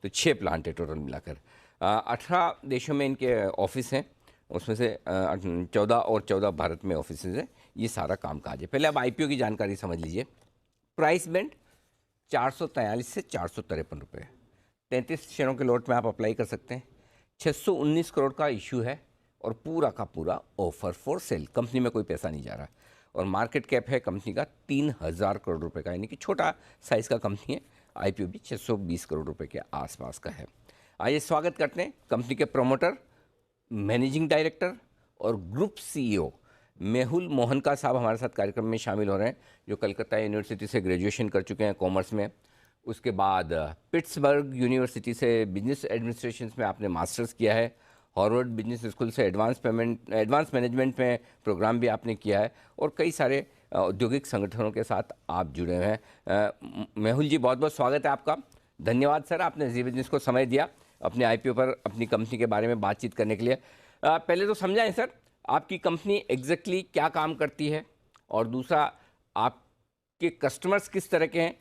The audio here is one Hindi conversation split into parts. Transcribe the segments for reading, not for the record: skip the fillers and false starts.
तो 6 प्लांट है टोटल मिलाकर। 18 देशों में इनके ऑफिस हैं, उसमें से 14 और 14 भारत में ऑफिस हैं। ये सारा कामकाज है। पहले आप आईपीओ की जानकारी समझ लीजिए। प्राइस बैंड 443 से 453 रुपये, 33 शेयरों के लॉट में आप अप्लाई कर सकते हैं। 619 करोड़ का इशू है और पूरा का पूरा ऑफर फॉर सेल, कंपनी में कोई पैसा नहीं जा रहा। और मार्केट कैप है कंपनी का 3000 करोड़ रुपए का, यानी कि छोटा साइज़ का कंपनी है। आईपीओ भी 620 करोड़ रुपए के आसपास का है। आइए स्वागत करते हैं कंपनी के प्रमोटर, मैनेजिंग डायरेक्टर और ग्रुप सीईओ मेहुल मोहनका साहब हमारे साथ कार्यक्रम में शामिल हो रहे हैं, जो कलकत्ता यूनिवर्सिटी से ग्रेजुएशन कर चुके हैं कॉमर्स में। उसके बाद पिट्सबर्ग यूनिवर्सिटी से बिजनेस एडमिनिस्ट्रेशन में आपने मास्टर्स किया है। हार्वर्ड बिजनेस स्कूल से एडवांस मैनेजमेंट में प्रोग्राम भी आपने किया है और कई सारे औद्योगिक संगठनों के साथ आप जुड़े हुए हैं। मेहुल जी, बहुत बहुत स्वागत है आपका। धन्यवाद सर, आपने जी बिजनेस को समय दिया अपने आईपीओ पर अपनी कंपनी के बारे में बातचीत करने के लिए। पहले तो समझाएं सर, आपकी कंपनी एग्जैक्टली क्या काम करती है, और दूसरा आपके कस्टमर्स किस तरह के हैं,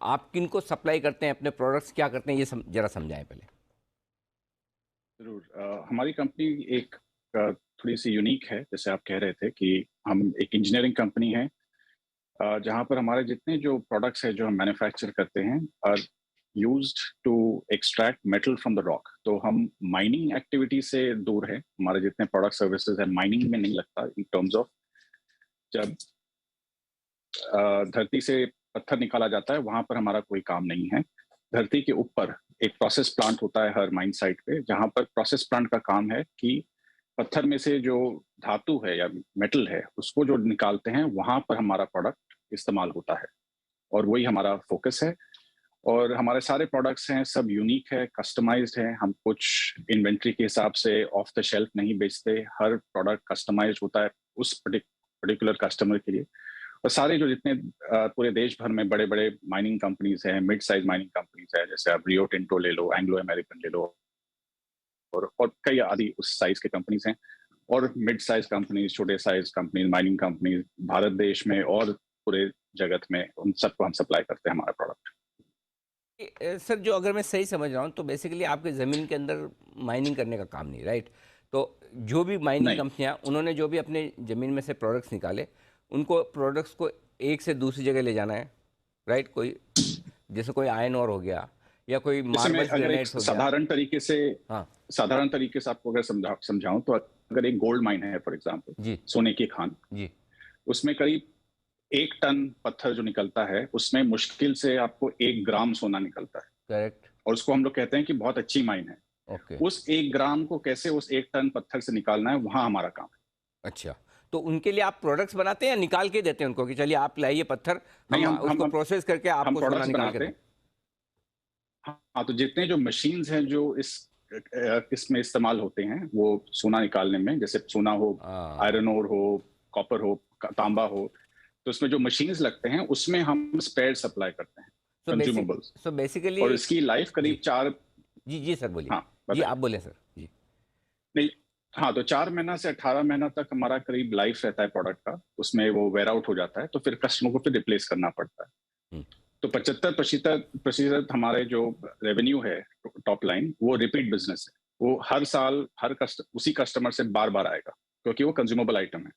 आप किन को सप्लाई करते हैं, अपने प्रोडक्ट्स क्या करते हैं, ये जरा समझाएं पहले। जरूर। हमारी कंपनी एक थोड़ी सी यूनिक है। जैसे आप कह रहे थे कि हम एक इंजीनियरिंग कंपनी है, जहाँ पर हमारे जितने जो प्रोडक्ट्स है जो हम मैन्युफैक्चर करते हैं are used to extract metal from the rock. तो हम माइनिंग एक्टिविटी से दूर है। हमारे जितने प्रोडक्ट सर्विसेज है माइनिंग में नहीं लगता। इन टर्म्स ऑफ जब धरती से पत्थर निकाला जाता है वहां पर हमारा कोई काम नहीं है। धरती के ऊपर एक प्रोसेस प्लांट होता है हर माइन साइट पे, जहां पर प्रोसेस प्लांट का काम है कि पत्थर में से जो धातु है या मेटल है उसको जो निकालते हैं, वहां पर हमारा प्रोडक्ट इस्तेमाल होता है और वही हमारा फोकस है। और हमारे सारे प्रोडक्ट्स हैं सब यूनिक है, कस्टमाइज्ड है। हम कुछ इन्वेंट्री के हिसाब से ऑफ द शेल्फ नहीं बेचते। हर प्रोडक्ट कस्टमाइज्ड होता है उस पर्टिकुलर कस्टमर के लिए। और सारे जो जितने पूरे देश भर में बड़े बड़े माइनिंग कंपनीज हैं, मिड साइज माइनिंग कंपनीज है, जैसे आप रियो टिंटो ले लो, एंग्लो अमेरिकन ले लो, और कई आदि उस साइज के कंपनीज हैं। और मिड साइज कंपनीज, छोटे size companies, mining companies Bharat देश में और पूरे जगत में, उन सबको हम सप्लाई करते हैं हमारा प्रोडक्ट। सर, जो अगर मैं सही समझ रहा हूँ तो बेसिकली आपके ज़मीन के अंदर माइनिंग करने का काम नहीं, राइट? तो जो भी माइनिंग नहीं कंपनियाँ, उन्होंने जो भी अपने ज़मीन में से प्रोडक्ट्स निकाले, उनको प्रोडक्ट्स को एक से दूसरी जगह ले जाना है, राइट? कोई जैसे कोई आयरन ओर हो गया या कोई जैसे मैं मार्बल्स अगर एक ग्रेनाइट्स हो गया। हाँ साधारण तरीके से आपको अगर समझाऊं तो अगर एक गोल्ड माइन है फॉर एग्जांपल, जी सोने की खान, जी। उसमें करीब 1 टन पत्थर जो निकलता है उसमें मुश्किल से आपको 1 ग्राम सोना निकलता है। करेक्ट। और उसको हम लोग कहते हैं कि बहुत अच्छी माइन है। ओके। उस 1 ग्राम को कैसे उस 1 टन पत्थर से निकालना है, वहां हमारा काम है। अच्छा, तो उनके लिए आप प्रोडक्ट्स बनाते हैं या निकाल के देते हैं उनको कि चलिए आप लाइए पत्थर, नहीं, हम हम हम उसको हम, प्रोसेस करके हम आपको सोना प्रोडक्ट्स निकाल के बनाते दें? हैं। हाँ, तो जितने जो मशीन्स हैं जो इसमें इस्तेमाल होते हैं वो सोना निकालने में, जैसे सोना हो, हाँ। आयरन ओर हो, कॉपर हो, तांबा हो, तो उसमें जो मशीन्स लगते हैं उसमें हम स्पेयर सप्लाई करते हैं, कंज्यूमेबल्स। So basically. और इसकी लाइफ जी करीब 4। जी जी सर, बोलिए। हाँ, जी, बताइए। आप बोलें सर जी। नहीं, हाँ, तो 4 महीना से 18 महीना तक हमारा करीब लाइफ रहता है प्रोडक्ट का। उसमें वो वेयर आउट हो जाता है तो फिर कस्टमर को फिर रिप्लेस करना पड़ता है। हम्म। तो 75% हमारे जो रेवेन्यू है, टॉप लाइन, वो रिपीट बिजनेस है। वो हर साल उसी कस्टमर से बार बार आएगा क्योंकि वो कंज्यूमेबल आइटम है।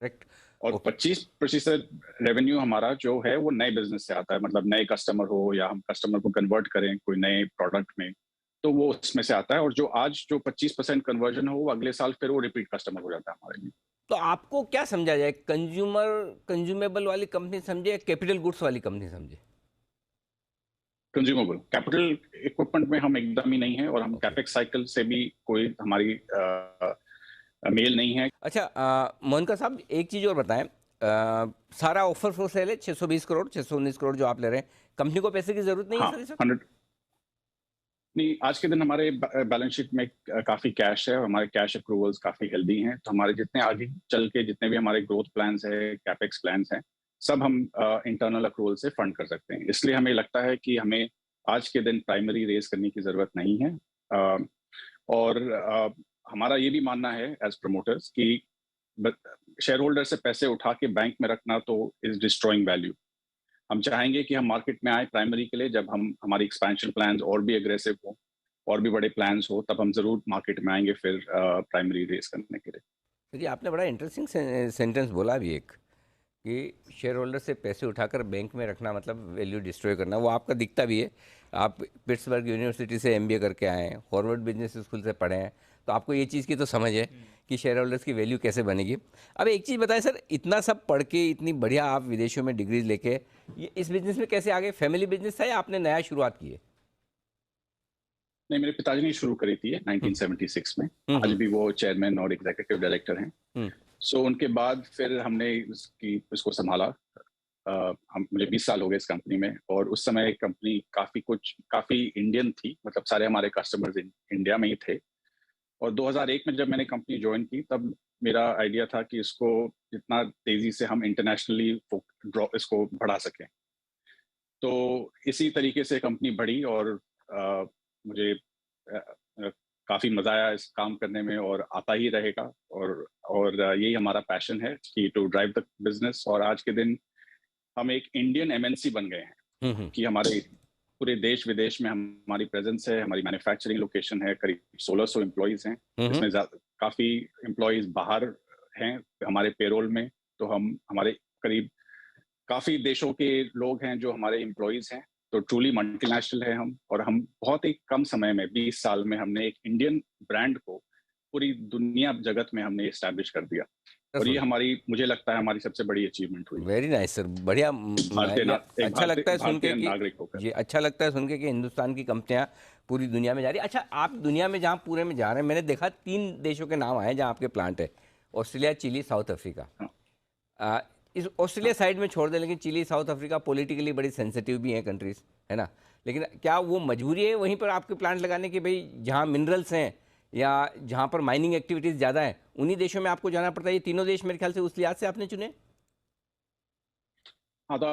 करेक्ट। और ओके। 25% रेवेन्यू हमारा जो है वो नए बिजनेस से आता है। मतलब नए कस्टमर हो या हम कस्टमर को कन्वर्ट करें कोई नए प्रोडक्ट में, तो वो उसमें से आता है। और जो आज जो 25% कन्वर्जन हो, वो अगले साल फिर वो रिपीट कस्टमर हो जाता है हमारे लिए। तो आपको क्या समझा जाए, कंज्यूमेबल वाली कंपनी समझे या कैपिटल गुड्स वाली कंपनी समझे? कंज्यूमेबल, कैपिटल इक्विपमेंट में हम एकदम ही नहीं है, और हम ओके। कैपेक्स साइकिल से भी कोई हमारी मेल नहीं है। अच्छा, मोहनका साहब, एक चीज़ और बताएं। सारा ऑफर फॉर सेल है, 620 करोड़, 619 करोड़ जो आप ले रहे हैं, कंपनी को पैसे की जरूरत नहीं है हाँ, सर, सर? 100। नहीं, आज के दिन हमारे बैलेंस शीट में काफी कैश है और हमारे कैश अप्रूवल्स काफी हेल्दी हैं। तो हमारे जितने आगे चल के जितने भी हमारे ग्रोथ प्लान्स है, कैपेक्स प्लान्स हैं, सब हम इंटरनल अप्रूवल से फंड कर सकते हैं। इसलिए हमें लगता है कि हमें आज के दिन प्राइमरी रेज करने की जरूरत नहीं है। और हमारा ये भी मानना है एज प्रमोटर्स कि शेयर होल्डर से पैसे उठा के बैंक में रखना तो इज डिस्ट्रॉइंग वैल्यू। हम चाहेंगे कि हम मार्केट में आए प्राइमरी के लिए, जब हम हमारी एक्सपेंशन प्लान्स और भी एग्रेसिव हो और भी बड़े प्लान्स हो, तब हम ज़रूर मार्केट में आएंगे फिर प्राइमरी रेस करने के लिए। देखिए, आपने बड़ा इंटरेस्टिंग सेंटेंस बोला भी एक, कि शेयर होल्डर से पैसे उठाकर बैंक में रखना मतलब वैल्यू डिस्ट्रॉय करना। वो आपका दिखता भी है। आप पिट्सबर्ग यूनिवर्सिटी से एमबीए करके आए हैं, हार्वर्ड बिजनेस स्कूल से पढ़े हैं, तो आपको ये चीज़ की तो समझ है कि शेयर होल्डर्स की वैल्यू कैसे बनेगी। अब एक चीज़ बताएं सर, इतना सब पढ़ के, इतनी बढ़िया आप विदेशों में डिग्रीज लेके ये इस बिजनेस में कैसे आ गए? फैमिली बिजनेस था या आपने नया शुरुआत की है? नहीं, मेरे पिताजी ने शुरू करी थी 1976 में। आज हम्म। भी वो चेयरमैन और एग्जीक्यूटिव डायरेक्टर हैं। हम्म। सो उनके बाद फिर हमने इसको संभाला। हम मुझे 20 साल हो गए इस कंपनी में, और उस समय कंपनी काफी इंडियन थी, मतलब सारे हमारे कस्टमर्स इंडिया में ही थे। और 2001 में जब मैंने कंपनी ज्वाइन की, तब मेरा आइडिया था कि इसको जितना तेजी से हम इंटरनेशनली इसको बढ़ा सकें। तो इसी तरीके से कंपनी बढ़ी, और मुझे अ, काफी मजा आया इस काम करने में, और आता ही रहेगा। यही हमारा पैशन है कि टू ड्राइव द बिजनेस। और आज के दिन हम एक इंडियन एमएनसी बन गए हैं, हम्म। कि हमारे पूरे देश विदेश में हमारी प्रेजेंस है। हमारी मैन्युफैक्चरिंग लोकेशन है, करीब 1600 एम्प्लॉयज हैं, हम्म। जिसमें काफी एम्प्लॉयज बाहर हैं हमारे पेरोल में। तो हम हमारे करीब काफी देशों के लोग हैं जो हमारे एम्प्लॉयज हैं। तो ट्रूली मल्टीनेशनल है हम, और हम बहुत ही कम समय में, 20 साल में, हमने एक इंडियन ब्रांड को पूरी दुनिया जगत में हमने एस्टैब्लिश कर दिया। और ये हमारी, मुझे लगता है, हमारी सबसे बड़ी अचीवमेंट हुई वेरी नाइस सर, बढ़िया। एक अच्छा लगता है सुन के भारतीय कि नागरिक होकर। ये अच्छा लगता है सुन के कि हिंदुस्तान की कंपनियां पूरी दुनिया में जा रही है। अच्छा, आप दुनिया में जहाँ पूरे में जा रहे हैं, मैंने देखा 3 देशों के नाम आए जहाँ आपके प्लांट है। Australia, Chile, South Africa. हाँ, आ, इस ऑस्ट्रेलिया हाँ। साइड में छोड़ दें, लेकिन चिली, साउथ अफ्रीका पॉलिटिकली बड़ी सेंसिटिव भी हैं कंट्रीज, है ना? लेकिन क्या वो मजबूरी है वहीं पर आपके प्लांट लगाने की, भाई जहाँ मिनरल्स हैं या जहाँ पर माइनिंग एक्टिविटीज़ ज़्यादा है उन्हीं देशों में आपको जाना पड़ता है? ये तीनों देश मेरे ख्याल से उस लिहाज से आपने चुने। हाँ, तो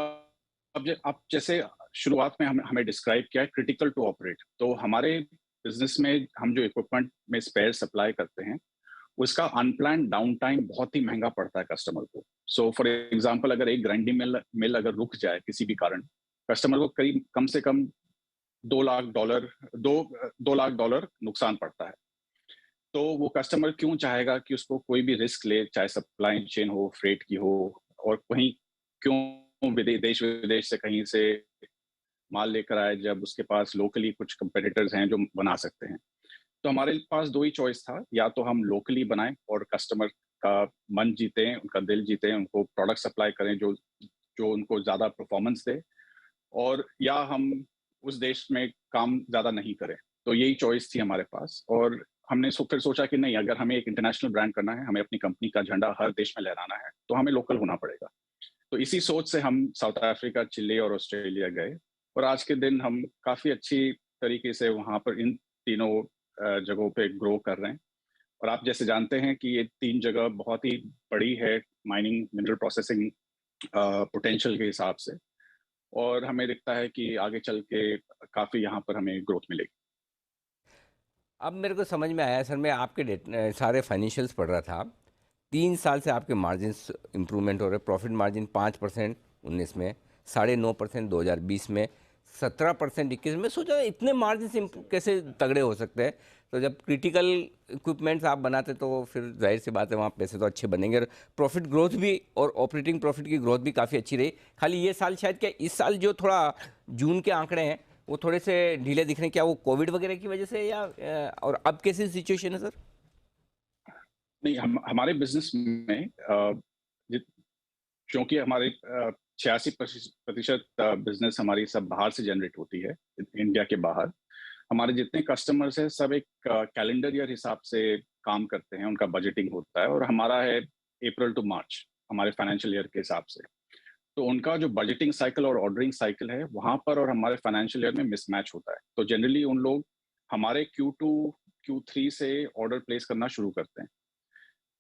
अब जैसे शुरुआत में हमें डिस्क्राइब किया है क्रिटिकल टू ऑपरेट। तो हमारे बिजनेस में हम जो इक्विपमेंट में स्पेयर सप्लाई करते हैं, उसका अनप्लान्ड डाउन टाइम बहुत ही महंगा पड़ता है कस्टमर को। सो फॉर एग्जांपल, अगर एक ग्राइंडिंग मिल अगर रुक जाए किसी भी कारण, कस्टमर को करीब कम से कम $2 लाख, 2 लाख डॉलर नुकसान पड़ता है। तो वो कस्टमर क्यों चाहेगा कि उसको कोई भी रिस्क ले, चाहे सप्लाई चेन हो, फ्रेट की हो, और कहीं क्यों देश विदेश से कहीं से माल लेकर आए, जब उसके पास लोकली कुछ कंपेटिटर्स हैं जो बना सकते हैं। तो हमारे पास दो ही चॉइस था, या तो हम लोकली बनाएं और कस्टमर का मन जीतें, उनका दिल जीतें, उनको प्रोडक्ट सप्लाई करें जो जो उनको ज़्यादा परफॉर्मेंस दे, और या हम उस देश में काम ज़्यादा नहीं करें। तो यही चॉइस थी हमारे पास। और हमने फिर सोचा कि नहीं, अगर हमें एक इंटरनेशनल ब्रांड करना है, हमें अपनी कंपनी का झंडा हर देश में लहराना है, तो हमें लोकल होना पड़ेगा। तो इसी सोच से हम साउथ अफ्रीका, चिली और ऑस्ट्रेलिया गए। और आज के दिन हम काफ़ी अच्छी तरीके से वहाँ पर इन तीनों जगहों पे ग्रो कर रहे हैं। और आप जैसे जानते हैं कि ये 3 जगह बहुत ही बड़ी है माइनिंग, मिनरल प्रोसेसिंग पोटेंशियल के हिसाब से। और हमें दिखता है कि आगे चल के काफ़ी यहाँ पर हमें ग्रोथ मिलेगी। अब मेरे को समझ में आया सर, मैं आपके सारे फाइनेंशियल्स पढ़ रहा था। 3 साल से आपके मार्जिन्स इंप्रूवमेंट हो रहे। प्रॉफिट मार्जिन 5% 19 में, 9.5% 2020 में, 17% 21 में। सोचा इतने मार्जिन कैसे तगड़े हो सकते हैं? तो जब क्रिटिकल इक्विपमेंट्स आप बनाते तो फिर जाहिर सी बात है वहाँ पैसे तो अच्छे बनेंगे, और प्रॉफिट ग्रोथ भी और ऑपरेटिंग प्रॉफिट की ग्रोथ भी काफ़ी अच्छी रही। खाली ये साल शायद, क्या इस साल जो थोड़ा जून के आंकड़े हैं वो थोड़े से ढीले दिख रहे हैं, क्या वो कोविड वगैरह की वजह से, या और अब कैसी सिचुएशन है सर? नहीं, हमारे बिजनेस में जित- क्योंकि हमारे 86% बिजनेस हमारी सब बाहर से जनरेट होती है, इंडिया के बाहर। हमारे जितने कस्टमर्स हैं सब एक कैलेंडर ईयर हिसाब से काम करते हैं, उनका बजटिंग होता है। और हमारा है अप्रैल टू मार्च, हमारे फाइनेंशियल ईयर के हिसाब से। तो उनका जो बजटिंग साइकिल और ऑर्डरिंग साइकिल है वहां पर और हमारे फाइनेंशियल ईयर में मिसमैच होता है। तो जनरली उन लोग हमारे Q2 Q3 से ऑर्डर प्लेस करना शुरू करते हैं।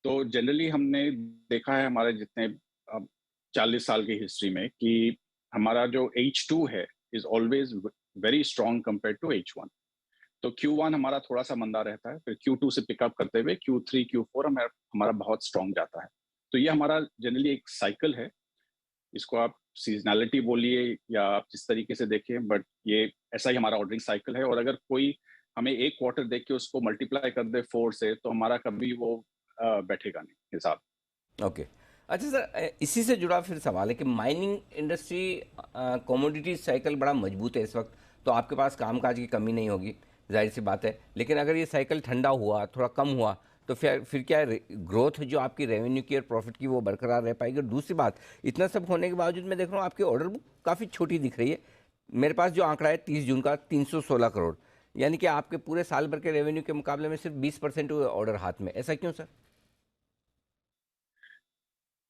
तो जनरली हमने देखा है हमारे जितने अब 40 साल की हिस्ट्री में, कि हमारा जो H2 है is always very strong compare to H1। तो Q1 हमारा थोड़ा सा मंदा रहता है, फिर Q2 से पिकअप करते हुए Q3 Q4 हमारा बहुत स्ट्रॉन्ग जाता है। तो ये हमारा जनरली एक साइकिल है। इसको आप सीजनैलिटी बोलिए या आप जिस तरीके से देखें, बट ये ऐसा ही हमारा ऑर्डरिंग साइकिल है। और अगर कोई हमें एक क्वार्टर देख के उसको मल्टीप्लाई कर दे 4 से, तो हमारा कभी वो बैठेगा नहीं हिसाब। ओके। अच्छा सर, इसी से जुड़ा फिर सवाल है कि माइनिंग इंडस्ट्री कमोडिटी साइकिल बड़ा मजबूत है इस वक्त, तो आपके पास कामकाज की कमी नहीं होगी, जाहिर सी बात है। लेकिन अगर ये साइकिल ठंडा हुआ, थोड़ा कम हुआ, तो फिर क्या ग्रोथ जो आपकी रेवेन्यू की और प्रॉफिट की वो बरकरार रह पाएगी? और दूसरी बात, इतना सब होने के बावजूद मैं देख रहा हूँ आपकी ऑर्डर बुक काफ़ी छोटी दिख रही है। मेरे पास जो आंकड़ा है 30 जून का 316 करोड़, यानी कि आपके पूरे साल भर के रेवेन्यू के मुकाबले में सिर्फ 20% हुए ऑर्डर हाथ में। ऐसा क्यों सर?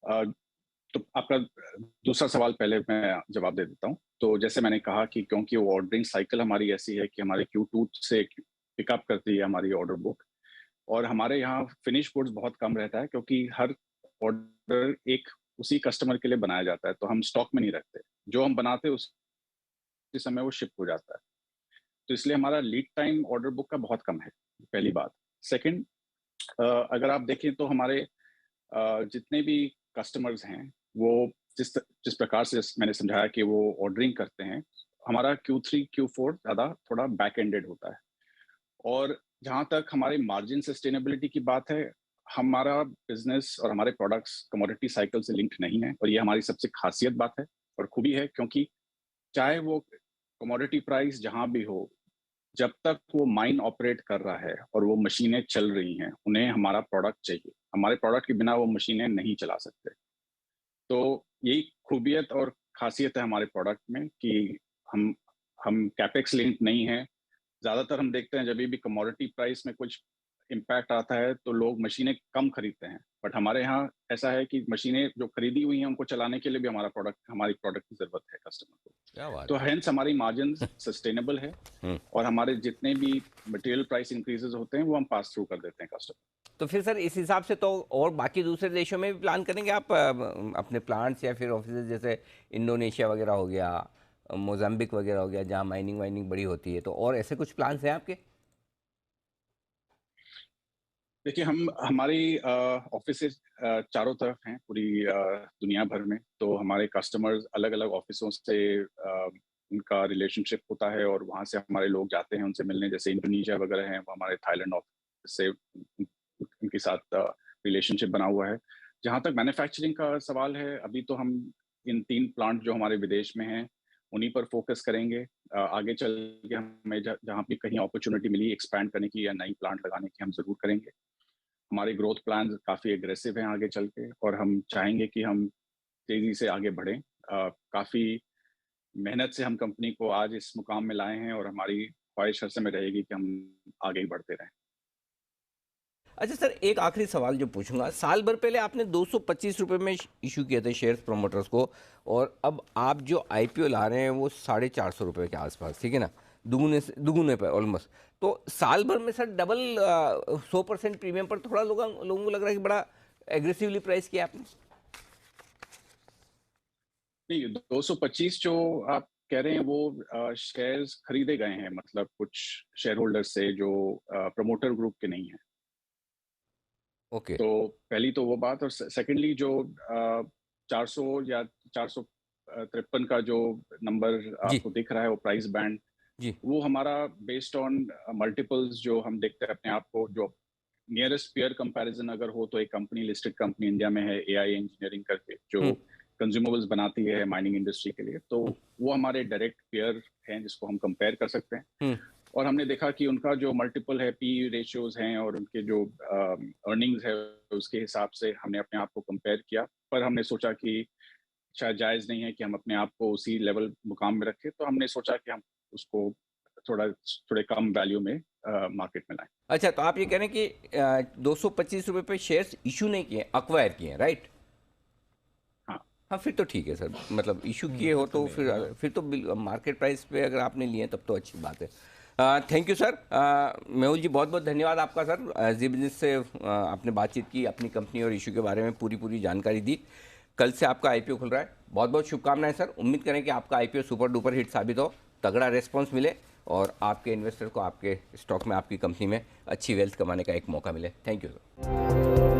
अ, तो आपका दूसरा सवाल पहले मैं जवाब दे देता हूँ। तो जैसे मैंने कहा कि क्योंकि वो ऑर्डरिंग साइकिल हमारी ऐसी है कि हमारे Q2 से पिकअप करती है हमारी ऑर्डर बुक, और हमारे यहाँ फिनिश गुड्स बहुत कम रहता है, क्योंकि हर ऑर्डर एक उसी कस्टमर के लिए बनाया जाता है, तो हम स्टॉक में नहीं रखते। जो हम बनाते हैं उसी समय वो शिप हो जाता है। तो इसलिए हमारा लीड टाइम ऑर्डर बुक का बहुत कम है, पहली बात। सेकंड, अगर आप देखें तो हमारे जितने भी कस्टमर्स हैं, वो जिस प्रकार से मैंने समझाया कि वो ऑर्डरिंग करते हैं, हमारा Q3 Q4 ज़्यादा थोड़ा बैक एंडेड होता है। और जहाँ तक हमारे मार्जिन सस्टेनेबिलिटी की बात है, हमारा बिजनेस और हमारे प्रोडक्ट्स कमोडिटी साइकिल से लिंक्ड नहीं है, और ये हमारी सबसे खासियत बात है और खूबी है। क्योंकि चाहे वो कमोडिटी प्राइस जहाँ भी हो, जब तक वो माइन ऑपरेट कर रहा है और वो मशीनें चल रही हैं, उन्हें हमारा प्रोडक्ट चाहिए। हमारे प्रोडक्ट के बिना वो मशीनें नहीं चला सकते। तो यही खूबियत और खासियत है हमारे प्रोडक्ट में कि हम हम कैपेक्स लिंक्ड नहीं है। ज्यादातर हम देखते हैं जब भी कमोडिटी प्राइस में कुछ इम्पैक्ट आता है तो लोग मशीनें कम खरीदते हैं, बट हमारे यहाँ ऐसा है कि मशीनें जो खरीदी हुई हैं उनको चलाने के लिए भी हमारी प्रोडक्ट की जरूरत है कस्टमर को। क्या बात तो है। हेंस हमारी मार्जिन सस्टेनेबल है, हम्म। और हमारे जितने भी मटेरियल प्राइस इंक्रीजेस होते हैं वो हम पास थ्रू कर देते हैं कस्टमर। तो फिर सर इस हिसाब से तो और बाकी दूसरे देशों में भी प्लान करेंगे आप, अपने प्लांट्स या फिर ऑफिस, जैसे इंडोनेशिया वगैरह हो गया, मोजाम्बिक वगैरह हो गया, जहाँ माइनिंग वाइनिंग बड़ी होती है, तो और ऐसे कुछ प्लान्स हैं आपके? देखिए, हम हमारी ऑफिसेज चारों तरफ हैं पूरी दुनिया भर में। तो हमारे कस्टमर्स अलग अलग ऑफिसों से उनका रिलेशनशिप होता है, और वहाँ से हमारे लोग जाते हैं उनसे मिलने। जैसे इंडोनेशिया वगैरह हैं, वो हमारे थाईलैंड ऑफिस से उनके साथ रिलेशनशिप बना हुआ है। जहाँ तक मैन्युफैक्चरिंग का सवाल है, अभी तो हम इन 3 प्लांट जो हमारे विदेश में हैं उन्हीं पर फोकस करेंगे। आगे चल के हमें जहाँ भी कहीं अपॉर्चुनिटी मिली एक्सपैंड करने की या नई प्लांट लगाने की, हम जरूर करेंगे। हमारे ग्रोथ प्लान काफ़ी एग्रेसिव हैं आगे चल के, और हम चाहेंगे कि हम तेज़ी से आगे बढ़ें। काफ़ी मेहनत से हम कंपनी को आज इस मुकाम में लाए हैं, और हमारी ख्वाहिश हर समय रहेगी कि हम आगे ही बढ़ते रहें। अच्छा सर, एक आखिरी सवाल जो पूछूंगा, साल भर पहले आपने 225 रुपये में इशू किए थे शेयर्स प्रमोटर्स को, और अब आप जो आईपीओ ला रहे हैं वो 450 रुपये के आसपास, ठीक है ना? दुगुने पे ऑलमोस्ट। तो साल भर में सर डबल 100% प्रीमियम पर थोड़ा लोगों को लग रहा है कि बड़ा एग्रेसिवली प्राइस किया आपने। नहीं, 225 जो आप कह रहे हैं वो शेयर्स खरीदे गए हैं, मतलब कुछ शेयर होल्डर से जो प्रमोटर ग्रुप के नहीं है। ओके। तो पहली तो वो बात, और सेकेंडली जो 400 या 453 का जो नंबर जी। आपको दिख रहा है, वो प्राइस बैंड, जी। वो हमारा बेस्ड ऑन मल्टीपल्स जो हम देखते हैं अपने आप को। जो नियरेस्ट पेयर कंपैरिजन अगर हो, तो एक कंपनी, लिस्टेड कंपनी इंडिया में है, एआई इंजीनियरिंग करके, जो हम्म। कंज्यूमेबल्स बनाती है माइनिंग इंडस्ट्री के लिए। तो वो हमारे डायरेक्ट पेयर हैं जिसको हम कंपेयर कर सकते हैं। हम्म। और हमने देखा कि उनका जो मल्टीपल है, पी रेशियोज हैं, और उनके जो अर्निंग्स है, उसके हिसाब से हमने अपने आप को कंपेयर किया। पर हमने सोचा कि शायद जायज़ नहीं है कि हम अपने आप को उसी लेवल मुकाम में रखें, तो हमने सोचा कि हम उसको थोड़े कम वैल्यू में मार्केट में लाएं। अच्छा, तो आप ये कह रहे हैं कि 225 रुपये पे शेयर्स इशू नहीं किए, अक्वायर किए हैं, राइट? हाँ। हाँ, फिर तो ठीक है सर, मतलब इशू किए हो तो फिर तो मार्केट प्राइस पे अगर आपने लिए तब तो अच्छी बात है। Thank you sir. Mehul ji, बहुत बहुत धन्यवाद आपका सर। जी बिजनेस से आपने बातचीत की, अपनी कंपनी और इशू के बारे में पूरी जानकारी दी। कल से आपका आईपीओ खुल रहा है, बहुत बहुत शुभकामनाएं सर। उम्मीद करें कि आपका आईपीओ सुपर डुपर हिट साबित हो, तगड़ा रेस्पॉन्स मिले, और आपके इन्वेस्टर को आपके स्टॉक में, आपकी कंपनी में अच्छी वेल्थ कमाने का एक मौका मिले। Thank you sir.